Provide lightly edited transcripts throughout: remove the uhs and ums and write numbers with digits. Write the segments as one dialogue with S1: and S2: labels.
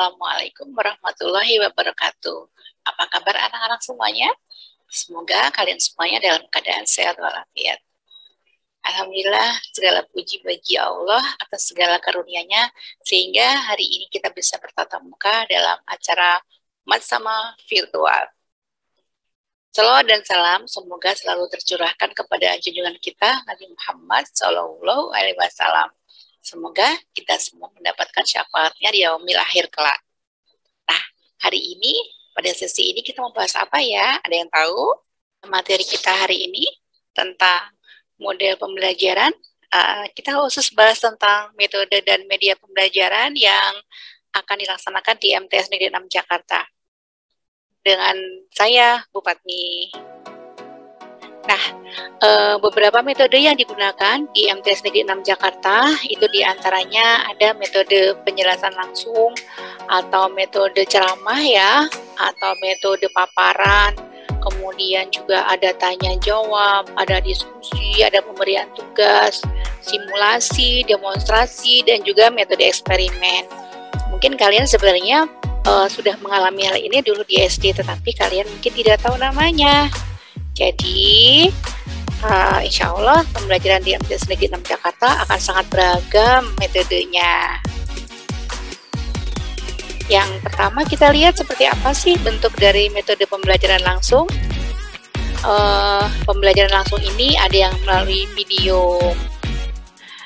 S1: Assalamualaikum warahmatullahi wabarakatuh. Apa kabar anak-anak semuanya? Semoga kalian semuanya dalam keadaan sehat walafiat. Alhamdulillah, segala puji bagi Allah atas segala karunia-Nya, sehingga hari ini kita bisa bertatap muka dalam acara Matsama virtual. Salawat dan salam semoga selalu tercurahkan kepada junjungan kita Nabi Muhammad SAW. Semoga kita semua mendapatkan syafaatnya di yaumil akhir kelak. Nah, hari ini, pada sesi ini kita membahas apa ya? Ada yang tahu? Materi kita hari ini tentang model pembelajaran. Kita khusus bahas tentang metode dan media pembelajaran yang akan dilaksanakan di MTS Negeri 6 Jakarta. Dengan saya, Bu Fatmi. Nah, beberapa metode yang digunakan di MTS Negeri 6 Jakarta itu diantaranya ada metode penjelasan langsung atau metode ceramah ya, atau metode paparan, kemudian juga ada tanya jawab, ada diskusi, ada pemberian tugas, simulasi, demonstrasi, dan juga metode eksperimen. Mungkin kalian sebenarnya sudah mengalami hal ini dulu di SD, tetapi kalian mungkin tidak tahu namanya. Jadi, insya Allah pembelajaran di MTS Negeri 6 Jakarta akan sangat beragam metodenya. Yang pertama kita lihat seperti apa sih bentuk dari metode pembelajaran langsung. Pembelajaran langsung ini ada yang melalui video.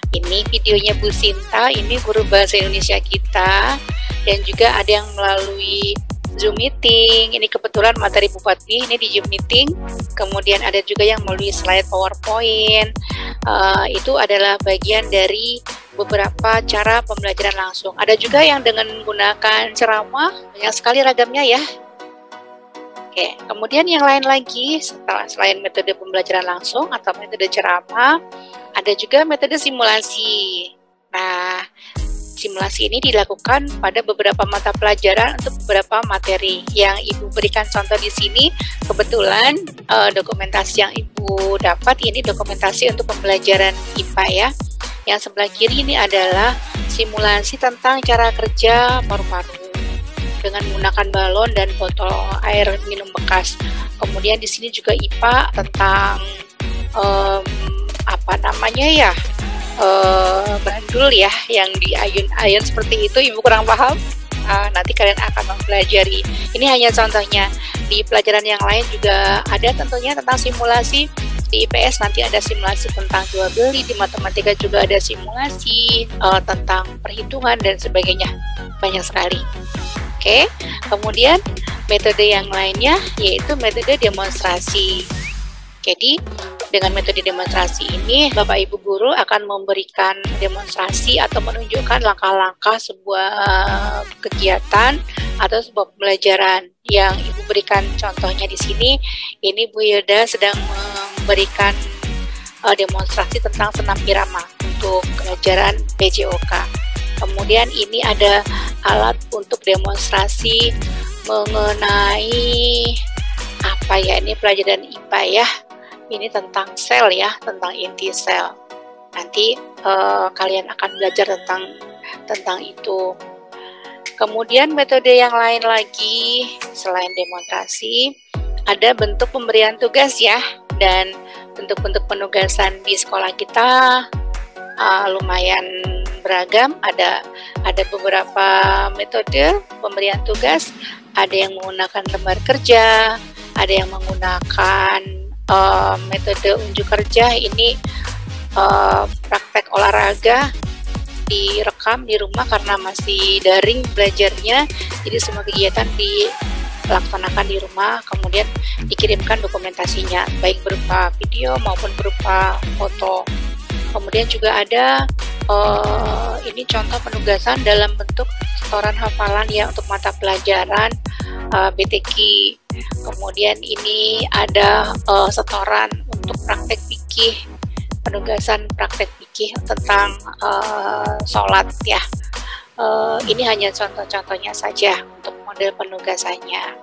S1: Ini videonya Bu Sinta, ini guru bahasa Indonesia kita. Dan juga ada yang melalui Zoom meeting, ini kebetulan materi Bu Fatmi ini di Zoom meeting. Kemudian ada juga yang melalui slide PowerPoint. Itu adalah bagian dari beberapa cara pembelajaran langsung. Ada juga yang dengan menggunakan ceramah, banyak sekali ragamnya ya. Oke, kemudian yang lain lagi selain metode pembelajaran langsung atau metode ceramah, ada juga metode simulasi. Nah, simulasi ini dilakukan pada beberapa mata pelajaran untuk beberapa materi. Yang Ibu berikan contoh di sini, kebetulan dokumentasi yang Ibu dapat ini dokumentasi untuk pembelajaran IPA ya. Yang sebelah kiri ini adalah simulasi tentang cara kerja paru-paru dengan menggunakan balon dan botol air minum bekas. Kemudian di sini juga IPA tentang bandul ya, yang di ayun-ayun seperti itu. Ibu kurang paham. Nanti kalian akan mempelajari. Ini hanya contohnya. Di pelajaran yang lain juga ada tentunya tentang simulasi. Di IPS nanti ada simulasi tentang jual beli, di matematika juga ada simulasi tentang perhitungan dan sebagainya. Banyak sekali. Oke, kemudian metode yang lainnya yaitu metode demonstrasi. Jadi, dengan metode demonstrasi ini, Bapak Ibu guru akan memberikan demonstrasi atau menunjukkan langkah-langkah sebuah kegiatan atau sebuah pembelajaran. Yang Ibu berikan contohnya di sini, ini Bu Hilda sedang memberikan demonstrasi tentang senam irama untuk pelajaran PJOK. Kemudian ini ada alat untuk demonstrasi mengenai ini pelajaran IPA ya. Ini tentang sel ya, tentang inti sel. Nanti kalian akan belajar tentang itu. Kemudian metode yang lain lagi selain demonstrasi, ada bentuk pemberian tugas ya, dan bentuk-bentuk penugasan di sekolah kita lumayan beragam. Ada beberapa metode pemberian tugas. Ada yang menggunakan lembar kerja, ada yang menggunakan metode unjuk kerja. Ini praktek olahraga direkam di rumah karena masih daring belajarnya, jadi semua kegiatan dilaksanakan di rumah, kemudian dikirimkan dokumentasinya baik berupa video maupun berupa foto. Kemudian juga ada ini contoh penugasan dalam bentuk setoran hafalan ya untuk mata pelajaran BTQ. Kemudian ini ada setoran untuk praktek fikih, penugasan praktek fikih tentang sholat ya. Ini hanya contoh-contohnya saja untuk model penugasannya.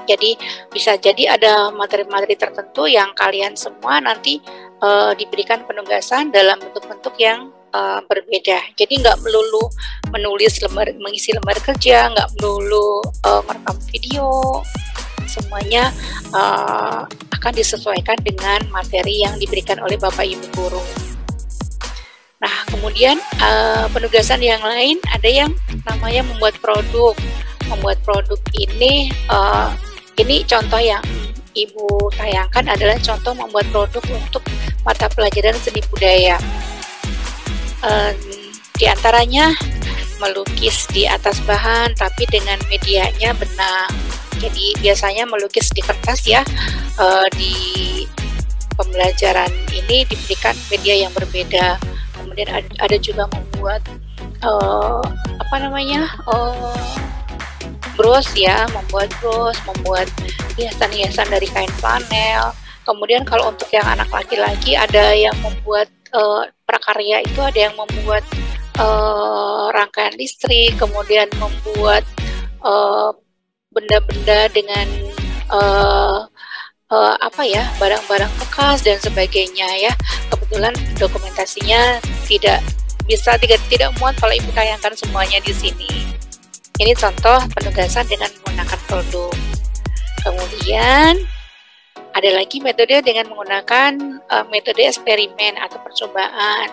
S1: Jadi bisa jadi ada materi-materi tertentu yang kalian semua nanti diberikan penugasan dalam bentuk-bentuk yang berbeda. Jadi nggak melulu mengisi lembar kerja, nggak melulu merekam video, semuanya akan disesuaikan dengan materi yang diberikan oleh Bapak Ibu guru. Nah, kemudian penugasan yang lain ada yang namanya membuat produk. Membuat produk ini contoh yang Ibu tayangkan adalah contoh membuat produk untuk mata pelajaran seni budaya. Di antaranya melukis di atas bahan tapi dengan medianya benang. Jadi biasanya melukis di kertas ya. Di pembelajaran ini diberikan media yang berbeda. Kemudian ada juga membuat bros ya, membuat hiasan-hiasan dari kain flanel. Kemudian kalau untuk yang anak laki-laki ada yang membuat prakarya, itu ada yang membuat rangkaian listrik, kemudian membuat benda-benda dengan barang-barang bekas dan sebagainya ya. Kebetulan dokumentasinya tidak muat kalau Ibu tayangkan semuanya di sini. Ini contoh penugasan dengan menggunakan produk. Kemudian ada lagi metode dengan menggunakan metode eksperimen atau percobaan.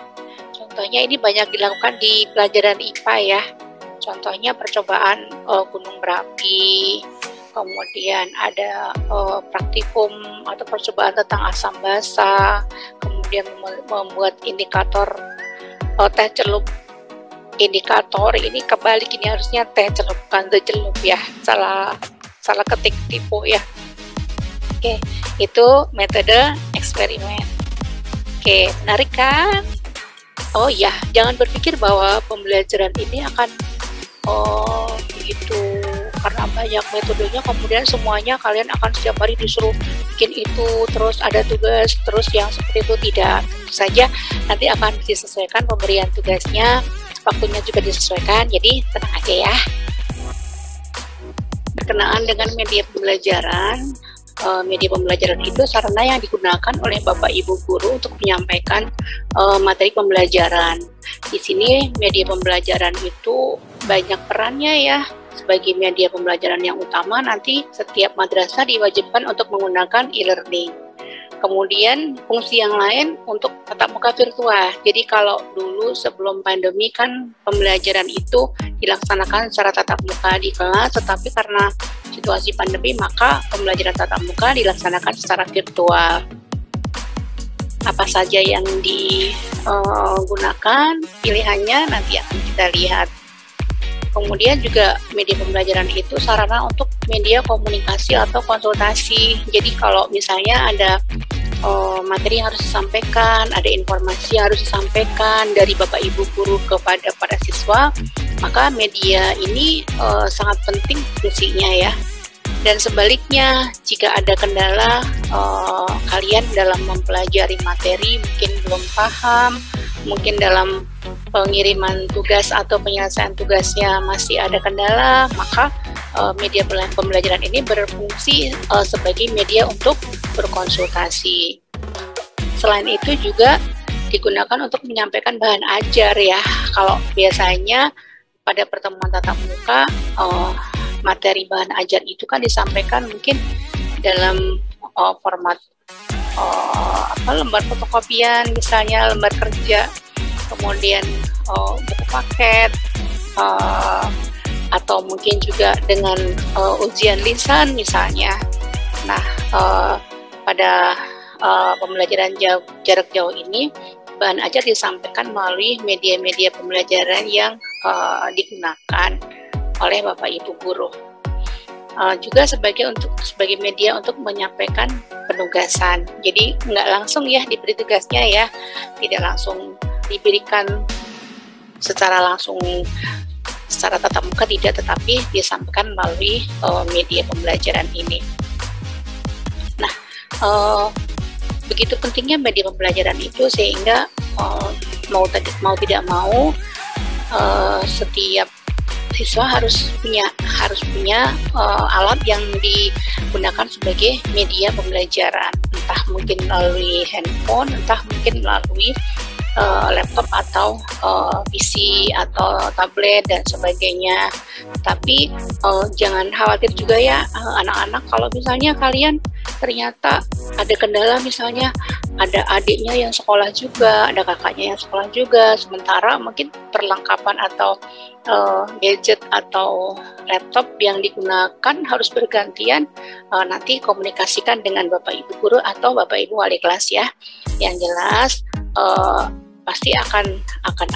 S1: Contohnya ini banyak dilakukan di pelajaran IPA ya. Contohnya percobaan gunung berapi. Kemudian ada praktikum atau percobaan tentang asam basa. Kemudian membuat indikator teh celup. Indikator ini kebalik, ini harusnya teh celup, bukan teh celup ya. Salah ketik tipu ya. Oke, itu metode eksperimen. Oke, menarik kan? Oh ya, jangan berpikir bahwa pembelajaran ini akan begitu karena banyak metodenya kemudian semuanya kalian akan setiap hari disuruh bikin itu, terus ada tugas terus yang seperti itu. Tidak, tentu saja nanti akan disesuaikan pemberian tugasnya, waktunya juga disesuaikan, jadi tenang aja ya. Berkenaan dengan media pembelajaran, media pembelajaran itu sarana yang digunakan oleh Bapak Ibu guru untuk menyampaikan materi pembelajaran. Di sini media pembelajaran itu banyak perannya ya. Sebagai media pembelajaran yang utama, nanti setiap madrasah diwajibkan untuk menggunakan e-learning. Kemudian fungsi yang lain untuk tatap muka virtual. Jadi kalau dulu sebelum pandemi kan pembelajaran itu dilaksanakan secara tatap muka di kelas, tetapi karena situasi pandemi maka pembelajaran tatap muka dilaksanakan secara virtual. Apa saja yang digunakan, pilihannya nanti akan kita lihat. Kemudian juga media pembelajaran itu sarana untuk media komunikasi atau konsultasi. Jadi kalau misalnya ada materi yang harus disampaikan, ada informasi yang harus disampaikan dari Bapak Ibu guru kepada para siswa, maka media ini sangat penting fungsinya ya. Dan sebaliknya, jika ada kendala kalian dalam mempelajari materi, mungkin belum paham, mungkin dalam pengiriman tugas atau penyelesaian tugasnya masih ada kendala, maka media pembelajaran ini berfungsi sebagai media untuk berkonsultasi. Selain itu juga digunakan untuk menyampaikan bahan ajar ya. Kalau biasanya pada pertemuan tatap muka, materi bahan ajar itu kan disampaikan mungkin dalam format lembar fotokopian, misalnya lembar kerja, kemudian buku paket, atau mungkin juga dengan ujian lisan misalnya. Nah, pada pembelajaran jarak jauh ini, bahan ajar disampaikan melalui media-media pembelajaran yang digunakan oleh Bapak Ibu guru. Juga sebagai media untuk menyampaikan penugasan. Jadi nggak langsung ya diberi tugasnya ya, tidak langsung diberikan secara tatap muka, tidak, tetapi disampaikan melalui media pembelajaran ini. Nah, begitu pentingnya media pembelajaran itu sehingga mau tidak mau setiap siswa harus punya alat yang digunakan sebagai media pembelajaran, entah mungkin melalui handphone, entah mungkin melalui laptop atau PC atau tablet dan sebagainya. Tapi jangan khawatir juga ya anak-anak, kalau misalnya kalian ternyata ada kendala, misalnya ada adiknya yang sekolah juga, ada kakaknya yang sekolah juga, sementara mungkin perlengkapan atau gadget atau laptop yang digunakan harus bergantian, nanti komunikasikan dengan Bapak Ibu guru atau Bapak Ibu wali kelas ya. Yang jelas pasti akan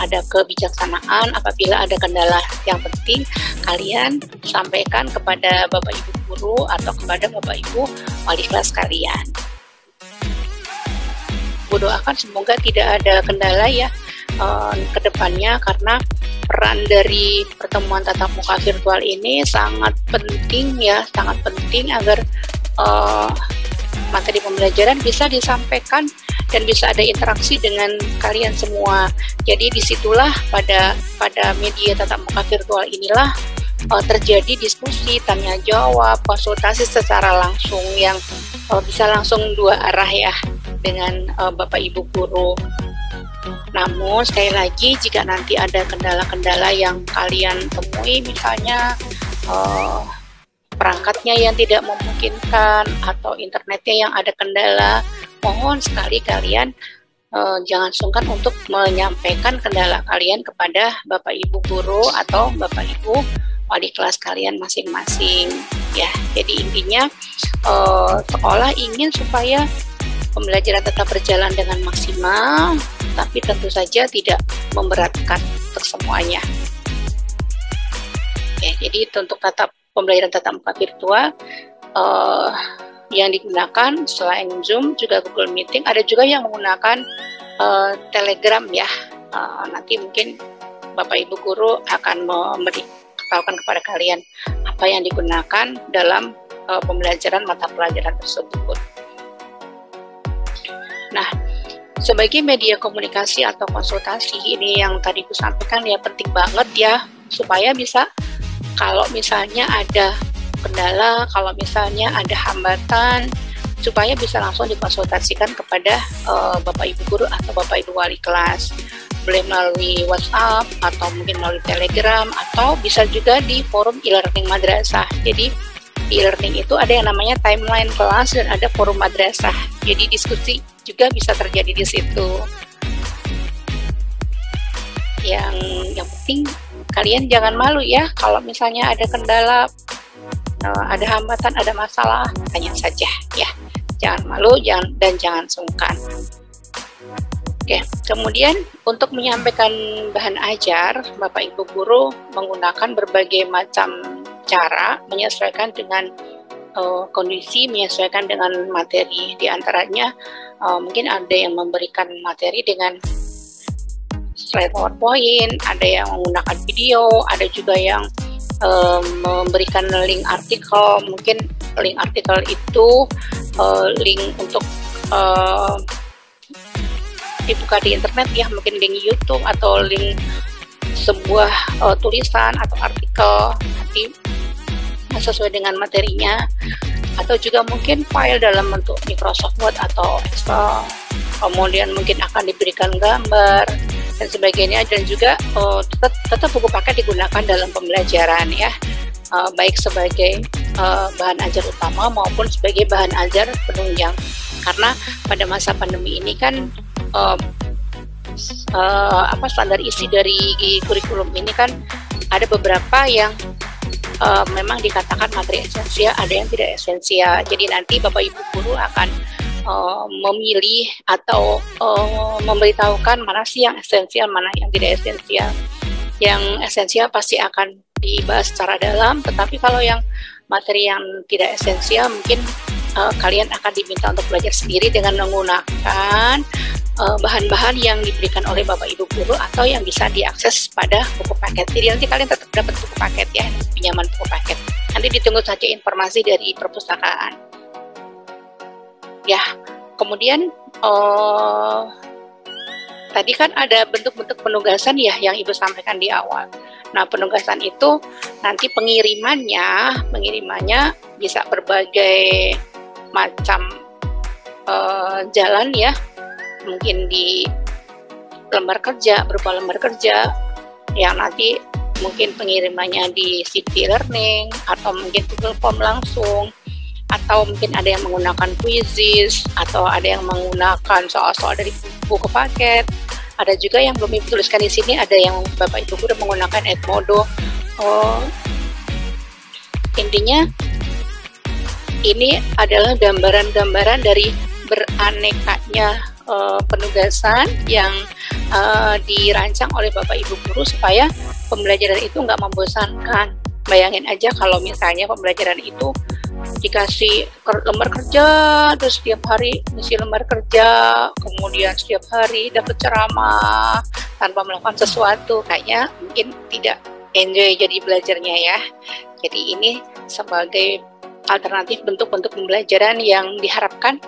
S1: ada kebijaksanaan apabila ada kendala. Yang penting kalian sampaikan kepada Bapak Ibu guru atau kepada Bapak Ibu wali kelas kalian. Bu doakan semoga tidak ada kendala ya ke depannya, karena peran dari pertemuan tatap muka virtual ini sangat penting ya, sangat penting agar materi pembelajaran bisa disampaikan dan bisa ada interaksi dengan kalian semua. Jadi disitulah pada media tatap muka virtual inilah terjadi diskusi, tanya jawab, konsultasi secara langsung yang bisa langsung dua arah ya dengan Bapak Ibu guru. Namun sekali lagi, jika nanti ada kendala-kendala yang kalian temui, misalnya perangkatnya yang tidak memungkinkan atau internetnya yang ada kendala, mohon sekali kalian jangan sungkan untuk menyampaikan kendala kalian kepada Bapak Ibu guru atau Bapak Ibu wali kelas kalian masing-masing ya. Jadi intinya sekolah ingin supaya pembelajaran tetap berjalan dengan maksimal, tapi tentu saja tidak memberatkan untuk semuanya. Oke, jadi untuk pembelajaran tatap muka virtual yang digunakan selain Zoom juga Google Meeting, ada juga yang menggunakan Telegram ya. Nanti mungkin Bapak Ibu guru akan memberitahukan kepada kalian apa yang digunakan dalam pembelajaran mata pelajaran tersebut. Nah, sebagai media komunikasi atau konsultasi, ini yang tadi aku sampaikan ya, penting banget ya, supaya bisa kalau misalnya ada kendala, kalau misalnya ada hambatan, supaya bisa langsung dikonsultasikan kepada Bapak Ibu guru atau Bapak Ibu wali kelas, boleh melalui WhatsApp atau mungkin melalui Telegram, atau bisa juga di forum e-learning madrasah. Jadi e-learning itu ada yang namanya timeline kelas dan ada forum madrasah. Jadi diskusi juga bisa terjadi di situ. Yang penting kalian jangan malu ya, kalau misalnya ada kendala, ada hambatan, ada masalah, tanya saja ya. Jangan malu, jangan sungkan. Oke, kemudian untuk menyampaikan bahan ajar, Bapak Ibu guru menggunakan berbagai macam cara menyesuaikan dengan kondisi, menyesuaikan dengan materi. Di antaranya mungkin ada yang memberikan materi dengan slide PowerPoint, ada yang menggunakan video, ada juga yang memberikan link artikel. Mungkin link artikel itu link untuk dibuka di internet ya, mungkin link YouTube atau link sebuah tulisan atau artikel, nanti sesuai dengan materinya, atau juga mungkin file dalam bentuk Microsoft Word atau Excel, kemudian mungkin akan diberikan gambar dan sebagainya, dan juga tetap buku paket digunakan dalam pembelajaran ya, baik sebagai bahan ajar utama maupun sebagai bahan ajar penunjang, karena pada masa pandemi ini kan standar isi dari kurikulum ini kan ada beberapa yang memang dikatakan materi esensial, ada yang tidak esensial. Jadi nanti Bapak Ibu guru akan memilih atau memberitahukan mana sih yang esensial, mana yang tidak esensial. Yang esensial pasti akan dibahas secara dalam, tetapi kalau yang materi yang tidak esensial mungkin kalian akan diminta untuk belajar sendiri dengan menggunakan bahan-bahan yang diberikan oleh Bapak Ibu guru atau yang bisa diakses pada buku paket. Jadi nanti kalian tetap dapat buku paket ya, pinjaman buku paket. Nanti ditunggu saja informasi dari perpustakaan. Ya, kemudian tadi kan ada bentuk-bentuk penugasan ya yang Ibu sampaikan di awal. Nah, penugasan itu nanti pengirimannya bisa berbagai macam jalan ya. Mungkin di berupa lembar kerja yang nanti mungkin pengirimannya di CD Learning atau mungkin Google Form langsung, atau mungkin ada yang menggunakan quizzes, atau ada yang menggunakan soal-soal dari buku paket. Ada juga yang belum Ibu tuliskan di sini, ada yang Bapak Ibu guru menggunakan Edmodo. Intinya ini adalah gambaran-gambaran dari beranekanya penugasan yang dirancang oleh Bapak Ibu guru supaya pembelajaran itu nggak membosankan. Bayangin aja kalau misalnya pembelajaran itu dikasih lembar kerja, terus setiap hari ngisi lembar kerja, kemudian setiap hari dapat ceramah tanpa melakukan sesuatu, kayaknya mungkin tidak enjoy jadi belajarnya ya. Jadi ini sebagai alternatif bentuk-bentuk pembelajaran yang diharapkan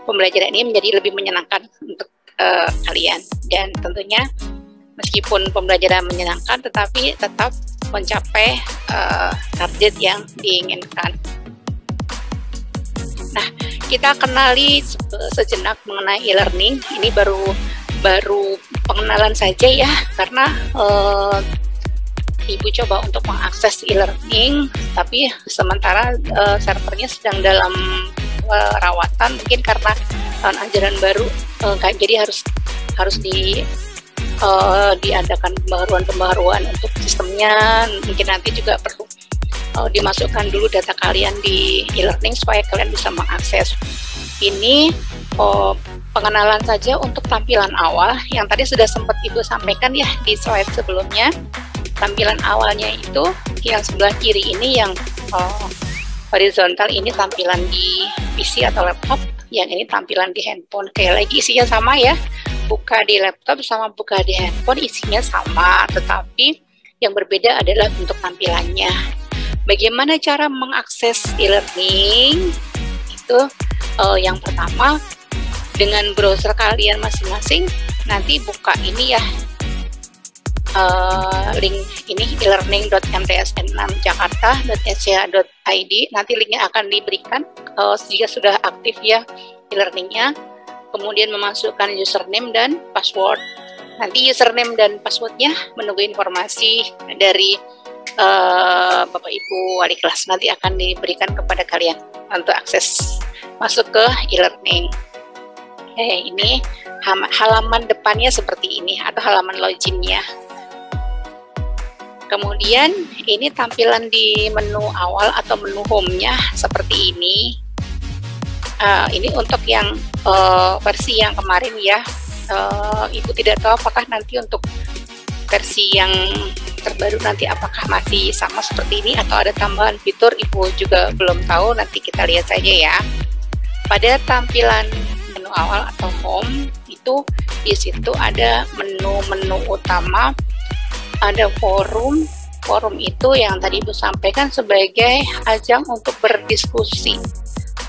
S1: pembelajaran ini menjadi lebih menyenangkan untuk kalian. Dan tentunya meskipun pembelajaran menyenangkan, tetapi tetap mencapai target yang diinginkan. Nah, kita kenali sejenak mengenai e-learning. Ini baru pengenalan saja ya, karena Ibu coba untuk mengakses e-learning, tapi sementara servernya sedang dalam perawatan, mungkin karena tahun ajaran baru, jadi harus diadakan pembaharuan untuk sistemnya. Mungkin nanti juga perlu dimasukkan dulu data kalian di e-learning supaya kalian bisa mengakses. Ini pengenalan saja untuk tampilan awal yang tadi sudah sempat Ibu sampaikan ya di slide sebelumnya. Tampilan awalnya itu yang sebelah kiri ini yang horizontal, ini tampilan di PC atau laptop, yang ini tampilan di handphone. Kayak lagi isinya sama ya, buka di laptop sama buka di handphone isinya sama, tetapi yang berbeda adalah bentuk tampilannya. Bagaimana cara mengakses e-learning? Itu yang pertama, dengan browser kalian masing-masing, nanti buka ini ya, link ini e-learning.mtsn6jakarta.sca.id. Nanti linknya akan diberikan jika sudah aktif ya e-learningnya. Kemudian memasukkan username dan password. Nanti username dan passwordnya menunggu informasi dari Bapak Ibu wali kelas, nanti akan diberikan kepada kalian untuk akses masuk ke e-learning. Ini halaman depannya seperti ini atau halaman loginnya. Kemudian ini tampilan di menu awal atau menu home-nya seperti ini. Ini untuk yang versi yang kemarin ya. Ibu tidak tahu apakah nanti untuk versi yang terbaru nanti apakah masih sama seperti ini atau ada tambahan fitur, Ibu juga belum tahu, nanti kita lihat saja ya. Pada tampilan menu awal atau home itu di situ ada menu-menu utama, ada forum. Forum itu yang tadi Ibu sampaikan sebagai ajang untuk berdiskusi,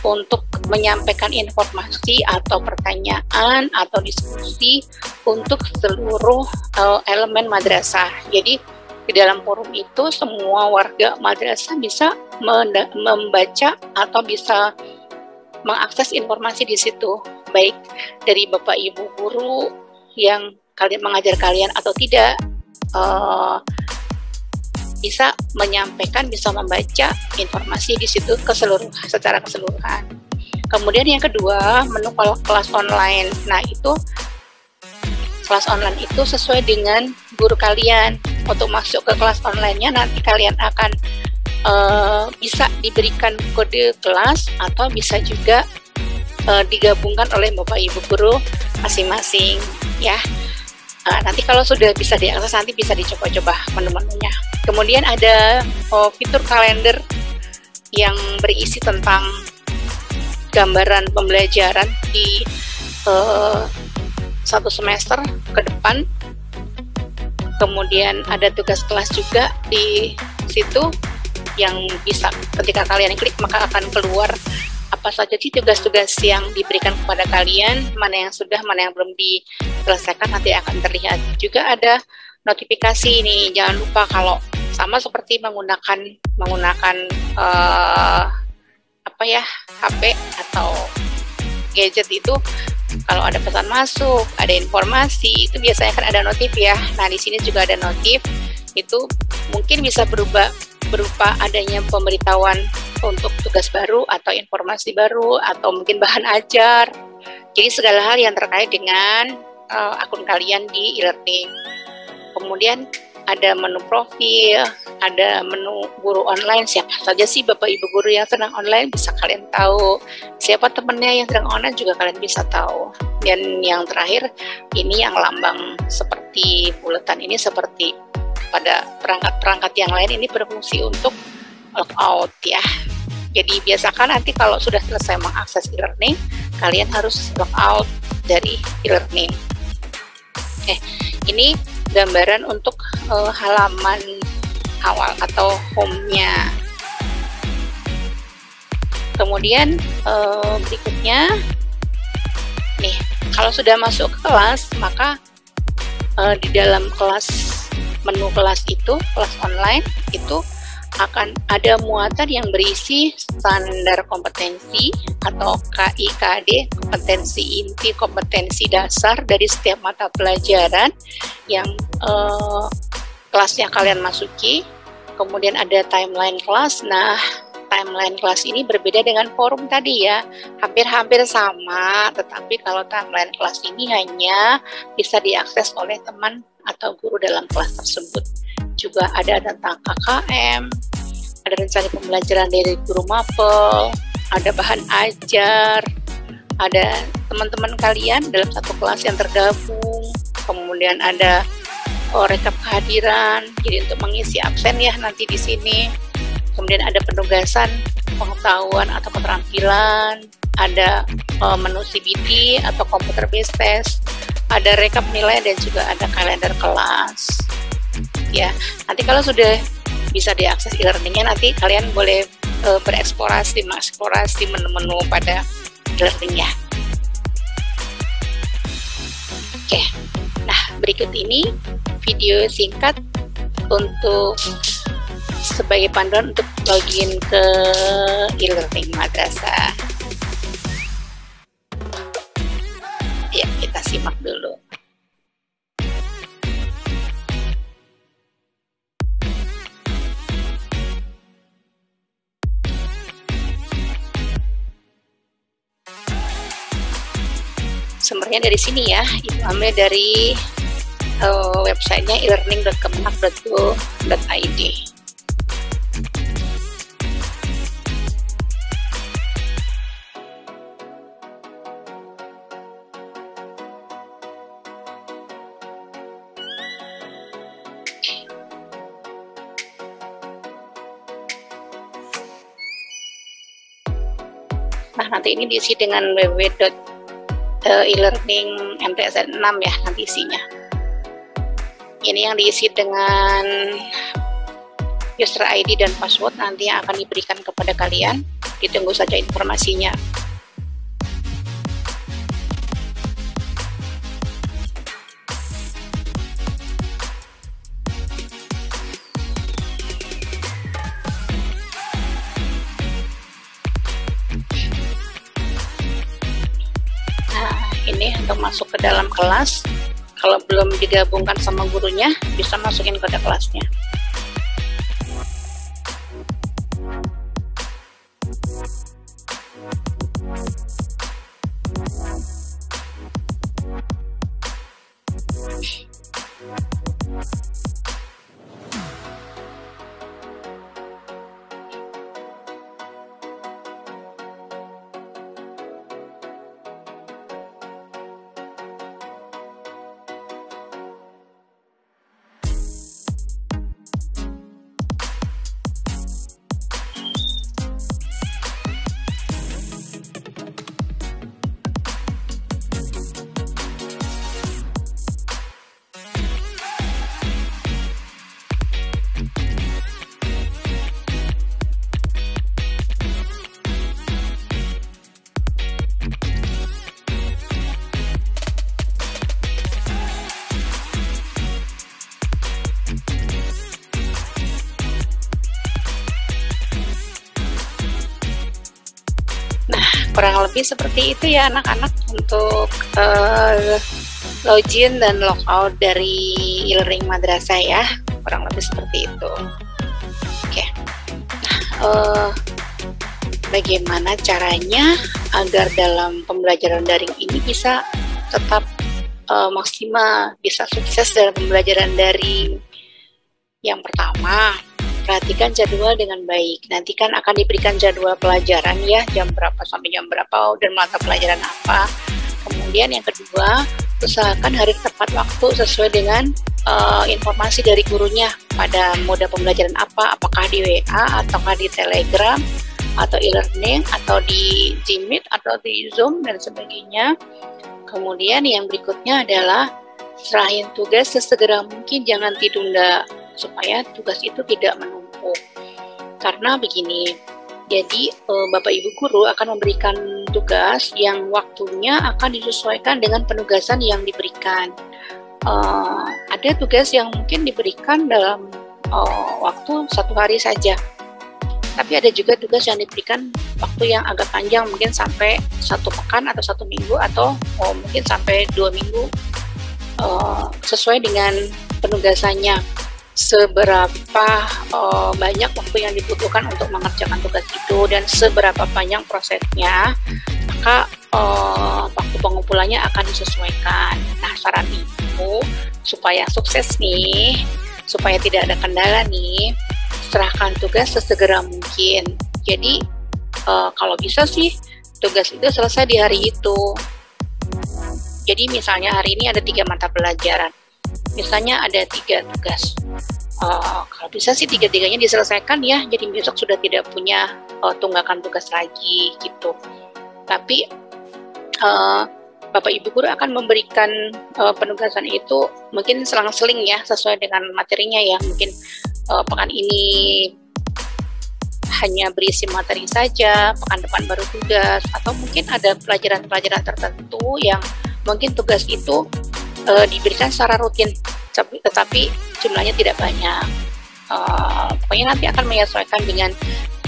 S1: untuk menyampaikan informasi atau pertanyaan atau diskusi untuk seluruh elemen madrasah. Jadi di dalam forum itu semua warga madrasah bisa membaca atau bisa mengakses informasi di situ, baik dari Bapak Ibu guru yang kalian mengajar kalian atau tidak, bisa menyampaikan, bisa membaca informasi di situ secara keseluruhan. Kemudian yang kedua, menu kelas online. Nah, itu kelas online itu sesuai dengan guru kalian. Untuk masuk ke kelas online-nya nanti kalian akan bisa diberikan kode kelas atau bisa juga digabungkan oleh Bapak Ibu guru masing-masing ya. Nanti kalau sudah bisa diakses, nanti bisa dicoba-coba menu-menunya. Kemudian ada fitur kalender yang berisi tentang gambaran pembelajaran di satu semester ke depan. Kemudian ada tugas kelas juga di situ yang bisa ketika kalian klik maka akan keluar apa saja sih tugas-tugas yang diberikan kepada kalian, mana yang sudah, mana yang belum diselesaikan, nanti akan terlihat. Juga ada notifikasi ini, jangan lupa kalau sama seperti menggunakan HP atau gadget itu, kalau ada pesan masuk, ada informasi, itu biasanya kan ada notif ya. Nah, di sini juga ada notif, itu mungkin bisa berupa adanya pemberitahuan untuk tugas baru atau informasi baru atau mungkin bahan ajar. Jadi segala hal yang terkait dengan akun kalian di e-learning. Kemudian ada menu profil, ada menu guru online, siapa saja sih Bapak Ibu guru yang sedang online bisa kalian tahu, siapa temennya yang sedang online juga kalian bisa tahu. Dan yang terakhir, ini yang lambang seperti buletan ini seperti pada perangkat-perangkat yang lain ini berfungsi untuk logout ya. Jadi biasakan nanti kalau sudah selesai mengakses e-learning, kalian harus logout dari e-learning. Ini gambaran untuk halaman awal atau home-nya. Kemudian berikutnya, nih kalau sudah masuk ke kelas, maka di dalam kelas, menu kelas itu, kelas online itu akan ada muatan yang berisi standar kompetensi atau KIKD, kompetensi inti, kompetensi dasar dari setiap mata pelajaran yang kelasnya kalian masuki. Kemudian ada timeline kelas. Nah, timeline kelas ini berbeda dengan forum tadi ya, hampir-hampir sama, tetapi kalau timeline kelas ini hanya bisa diakses oleh teman atau guru dalam kelas tersebut. Juga ada tentang KKM, ada rencana pembelajaran dari guru mapel, ada bahan ajar, ada teman-teman kalian dalam satu kelas yang tergabung, kemudian ada rekap kehadiran, jadi untuk mengisi absen ya nanti di sini. Kemudian ada penugasan, pengetahuan atau keterampilan, ada menu CBT atau computer based test, ada rekap nilai dan juga ada kalender kelas. Ya, nanti kalau sudah bisa diakses e-learningnya, nanti kalian boleh bereksplorasi, mengeksplorasi menu-menu pada e-learningnya. Oke, nah berikut ini video singkat untuk sebagai panduan untuk login ke e-learning madrasah. Ya, kita simak dulu. Sumbernya dari sini ya, itu ambil dari websitenya elearning.kemenak.go.id. Nah, nanti ini diisi dengan www.elearning MTSN 6 ya, nanti isinya. Ini yang diisi dengan user ID dan password nanti yang akan diberikan kepada kalian. Ditunggu saja informasinya. Ini untuk masuk ke dalam kelas, kalau belum digabungkan sama gurunya bisa masukin kode kelasnya. kurang lebih seperti itu ya anak-anak untuk login dan logout dari e-learning madrasah ya, kurang lebih seperti itu. Oke. Nah, bagaimana caranya agar dalam pembelajaran daring ini bisa tetap maksimal, bisa sukses dalam pembelajaran daring? Yang pertama, perhatikan jadwal dengan baik. Nanti kan akan diberikan jadwal pelajaran ya, jam berapa sampai jam berapa dan mata pelajaran apa. Kemudian yang kedua, usahakan hari tepat waktu sesuai dengan informasi dari gurunya pada mode pembelajaran apa, apakah di WA ataukah di Telegram atau e-learning atau di Jimit atau di Zoom dan sebagainya. Kemudian yang berikutnya adalah serahin tugas sesegera mungkin, jangan ditunda supaya tugas itu tidak menumpuk. Karena begini, jadi Bapak Ibu Guru akan memberikan tugas yang waktunya akan disesuaikan dengan penugasan yang diberikan. Ada tugas yang mungkin diberikan dalam waktu 1 hari saja, tapi ada juga tugas yang diberikan waktu yang agak panjang, mungkin sampai 1 pekan atau 1 minggu atau mungkin sampai 2 minggu, sesuai dengan penugasannya. Seberapa banyak waktu yang dibutuhkan untuk mengerjakan tugas itu dan seberapa panjang prosesnya, maka waktu pengumpulannya akan disesuaikan. Nah, saran Ibu supaya sukses nih, supaya tidak ada kendala nih, serahkan tugas sesegera mungkin. Jadi kalau bisa sih tugas itu selesai di hari itu. Jadi misalnya hari ini ada 3 mata pelajaran, misalnya ada 3 tugas. Kalau bisa sih 3-3-nya diselesaikan ya, jadi besok sudah tidak punya tunggakan tugas lagi gitu. Tapi Bapak Ibu Guru akan memberikan penugasan itu mungkin selang-seling ya, sesuai dengan materinya ya. Mungkin pekan ini hanya berisi materi saja, pekan depan baru tugas, atau mungkin ada pelajaran-pelajaran tertentu yang mungkin tugas itu diberikan secara rutin, tetapi jumlahnya tidak banyak. Pokoknya nanti akan menyesuaikan dengan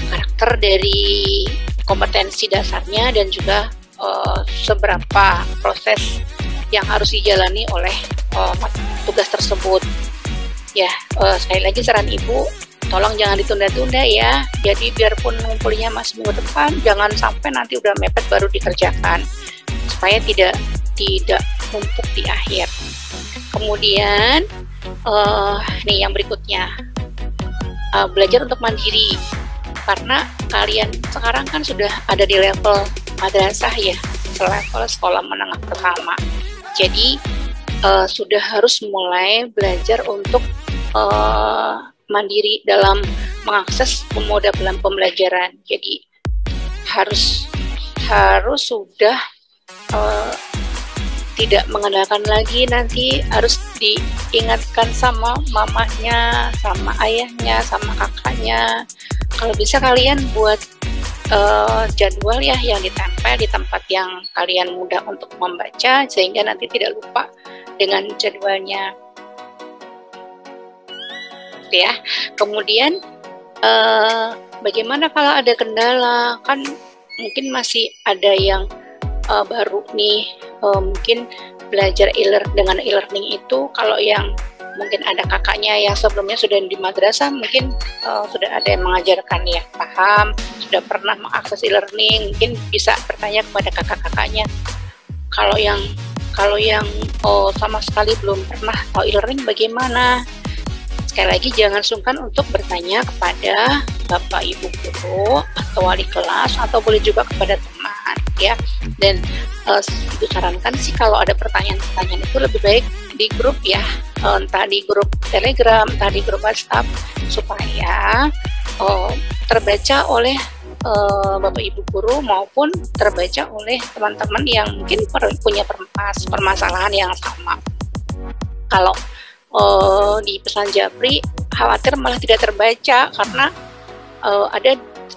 S1: karakter dari kompetensi dasarnya dan juga seberapa proses yang harus dijalani oleh tugas tersebut. Ya, sekali lagi saran Ibu, tolong jangan ditunda-tunda ya. Jadi biarpun ngumpulnya masih minggu depan, jangan sampai nanti udah mepet baru dikerjakan, supaya tidak numpuk di akhir. Kemudian nih yang berikutnya, belajar untuk mandiri, karena kalian sekarang kan sudah ada di level madrasah ya, level sekolah menengah pertama. Jadi sudah harus mulai belajar untuk mandiri dalam mengakses moda pembelajaran. Jadi harus sudah tidak mengandalkan lagi, nanti harus diingatkan sama mamahnya, sama ayahnya, sama kakaknya. Kalau bisa kalian buat jadwal ya yang ditempel di tempat yang kalian mudah untuk membaca, sehingga nanti tidak lupa dengan jadwalnya ya. Kemudian bagaimana kalau ada kendala, kan mungkin masih ada yang baru nih, mungkin belajar dengan e-learning itu, kalau yang mungkin ada kakaknya yang sebelumnya sudah di madrasah, mungkin sudah ada yang mengajarkan ya, paham, sudah pernah mengakses e-learning, mungkin bisa bertanya kepada kakak-kakaknya. Kalau yang sama sekali belum pernah tahu e-learning bagaimana, sekali lagi jangan sungkan untuk bertanya kepada Bapak Ibu Guru atau wali kelas, atau boleh juga kepada teman ya. Dan Ibu sarankan sih kalau ada pertanyaan-pertanyaan itu lebih baik di grup ya, entah di grup Telegram, entah di grup WhatsApp, supaya terbaca oleh Bapak Ibu Guru maupun terbaca oleh teman-teman yang mungkin punya permasalahan yang sama. Kalau di pesan Japri khawatir malah tidak terbaca, karena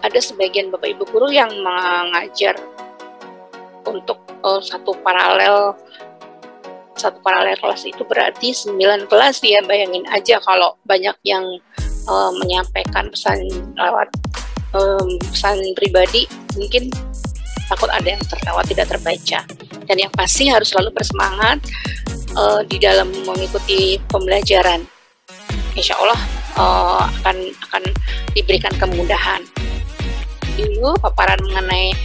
S1: ada sebagian Bapak Ibu Guru yang mengajar untuk satu paralel kelas, itu berarti 9 kelas ya. Bayangin aja kalau banyak yang menyampaikan pesan lewat pesan pribadi, mungkin takut ada yang tertawa tidak terbaca. Dan yang pasti harus selalu bersemangat di dalam mengikuti pembelajaran. Insya Allah akan diberikan kemudahan. Dulu paparan mengenai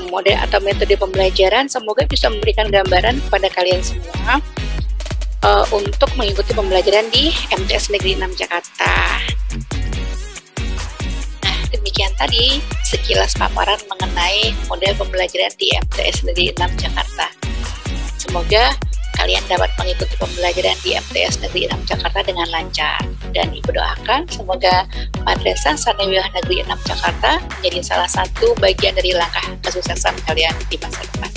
S1: model atau metode pembelajaran, semoga bisa memberikan gambaran kepada kalian semua untuk mengikuti pembelajaran di MTS Negeri 6 Jakarta. Nah, demikian tadi sekilas paparan mengenai model pembelajaran di MTS Negeri 6 Jakarta. Semoga kalian dapat mengikuti pembelajaran di MTS Negeri 6 Jakarta dengan lancar. Dan Ibu doakan semoga Madrasah Sanawiyah Negeri 6 Jakarta menjadi salah satu bagian dari langkah kesuksesan kalian di masa depan.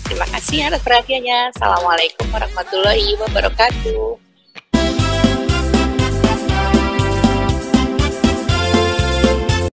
S1: Terima kasih atas perhatiannya. Assalamualaikum warahmatullahi wabarakatuh.